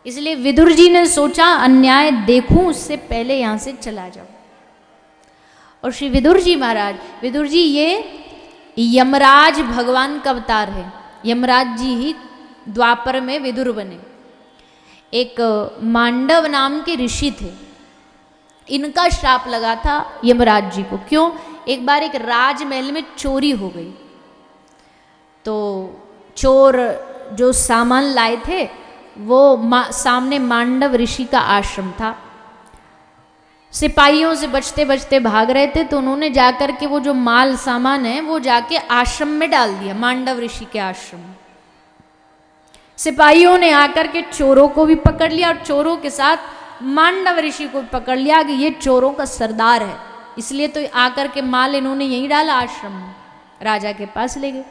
इसलिए विदुर जी ने सोचा अन्याय देखूं उससे पहले यहां से चला जाऊं। और श्री विदुर जी महाराज, विदुर जी ये यमराज भगवान का अवतार है। यमराज जी ही द्वापर में विदुर बने। एक मांडव नाम के ऋषि थे, इनका श्राप लगा था यमराज जी को। क्यों? एक बार एक राजमहल में चोरी हो गई, तो चोर जो सामान लाए थे वो सामने मांडव ऋषि का आश्रम था। सिपाहियों से बचते बचते भाग रहे थे, तो उन्होंने जाकर के वो जो माल सामान है वो जाके आश्रम में डाल दिया, मांडव ऋषि के आश्रम में। सिपाहियों ने आकर के चोरों को भी पकड़ लिया और चोरों के साथ मांडव ऋषि को पकड़ लिया कि ये चोरों का सरदार है, इसलिए तो आकर के माल इन्होंने यहीं डाला आश्रम में। राजा के पास ले गए।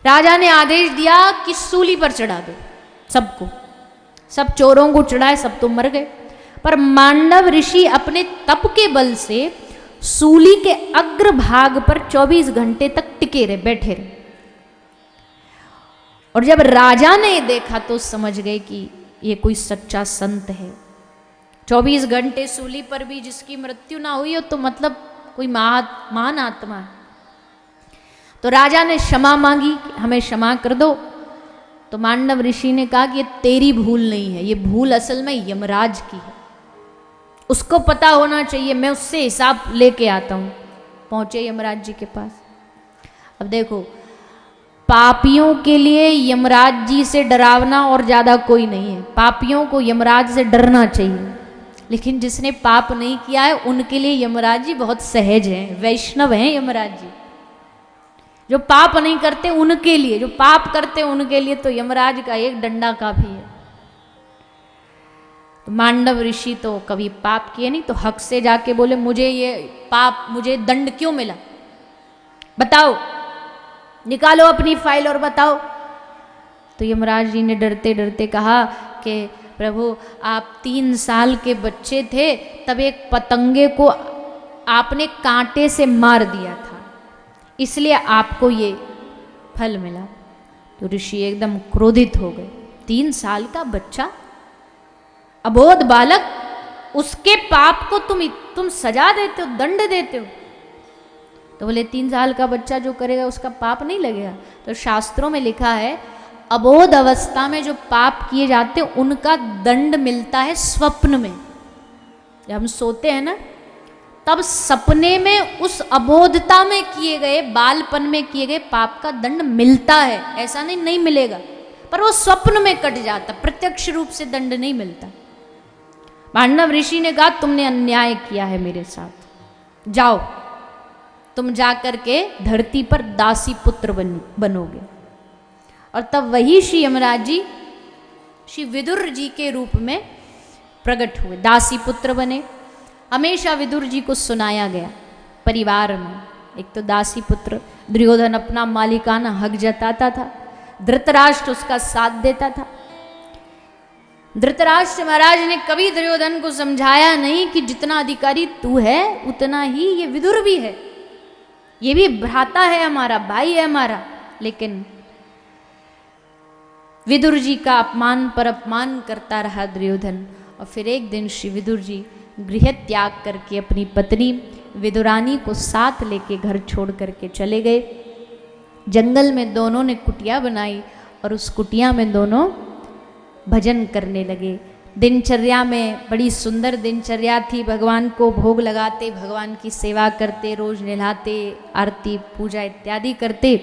राजा ने आदेश दिया कि सूली पर चढ़ा दो सबको। सब चोरों को चढ़ाए, सब तो मर गए। पर मांडव ऋषि अपने तप के बल से सूली के अग्रभाग पर 24 घंटे तक टिके रहे, बैठे रहे। और जब राजा ने देखा तो समझ गए कि ये कोई सच्चा संत है। 24 घंटे सूली पर भी जिसकी मृत्यु ना हुई हो तो मतलब कोई महान आत्मा है। तो राजा ने क्षमा मांगी, हमें क्षमा कर दो। तो मांडव ऋषि ने कहा कि ये तेरी भूल नहीं है, ये भूल असल में यमराज की है, उसको पता होना चाहिए, मैं उससे हिसाब लेके आता हूं। पहुंचे यमराज जी के पास। अब देखो, पापियों के लिए यमराज जी से डरावना और ज्यादा कोई नहीं है। पापियों को यमराज से डरना चाहिए, लेकिन जिसने पाप नहीं किया है उनके लिए यमराज जी बहुत सहज हैं, वैष्णव हैं यमराज जी। जो पाप नहीं करते उनके लिए, जो पाप करते उनके लिए तो यमराज का एक डंडा काफी है। तो मांडव ऋषि तो कभी पाप किए नहीं, तो हक से जाके बोले मुझे ये पाप, मुझे दंड क्यों मिला, बताओ, निकालो अपनी फाइल और बताओ। तो यमराज जी ने डरते डरते कहा कि प्रभु, आप 3 साल के बच्चे थे तब एक पतंगे को आपने कांटे से मार दिया था, इसलिए आपको ये फल मिला। तो ऋषि एकदम क्रोधित हो गए। 3 साल का बच्चा, अबोध बालक, उसके पाप को तुम सजा देते हो, दंड देते हो। तो बोले 3 साल का बच्चा जो करेगा उसका पाप नहीं लगेगा। तो शास्त्रों में लिखा है अबोध अवस्था में जो पाप किए जाते हैं उनका दंड मिलता है स्वप्न में। जब हम सोते हैं ना, तब सपने में उस अबोधता में किए गए, बालपन में किए गए पाप का दंड मिलता है। ऐसा नहीं मिलेगा, पर वो स्वप्न में कट जाता, प्रत्यक्ष रूप से दंड नहीं मिलता। मांडव ऋषि ने कहा तुमने अन्याय किया है मेरे साथ, जाओ तुम जाकर के धरती पर दासी पुत्र बनोगे। और तब वही श्री यमराज जी श्री विदुर जी के रूप में प्रकट हुए, दासी पुत्र बने। हमेशा विदुर जी को सुनाया गया परिवार में, एक तो दासी पुत्र, दुर्योधन अपना मालिकाना हक जताता था, धृतराष्ट्र उसका साथ देता था। धृतराष्ट्र महाराज ने कभी दुर्योधन को समझाया नहीं कि जितना अधिकारी तू है उतना ही ये विदुर भी है, ये भी भ्राता है हमारा, भाई है हमारा। लेकिन विदुर जी का अपमान पर अपमान करता रहा दुर्योधन। और फिर एक दिन श्री विदुर जी गृह त्याग करके अपनी पत्नी विदुरानी को साथ लेके घर छोड़ करके चले गए। जंगल में दोनों ने कुटिया बनाई और उस कुटिया में दोनों भजन करने लगे। दिनचर्या में बड़ी सुंदर दिनचर्या थी, भगवान को भोग लगाते, भगवान की सेवा करते, रोज नहलाते, आरती पूजा इत्यादि करते।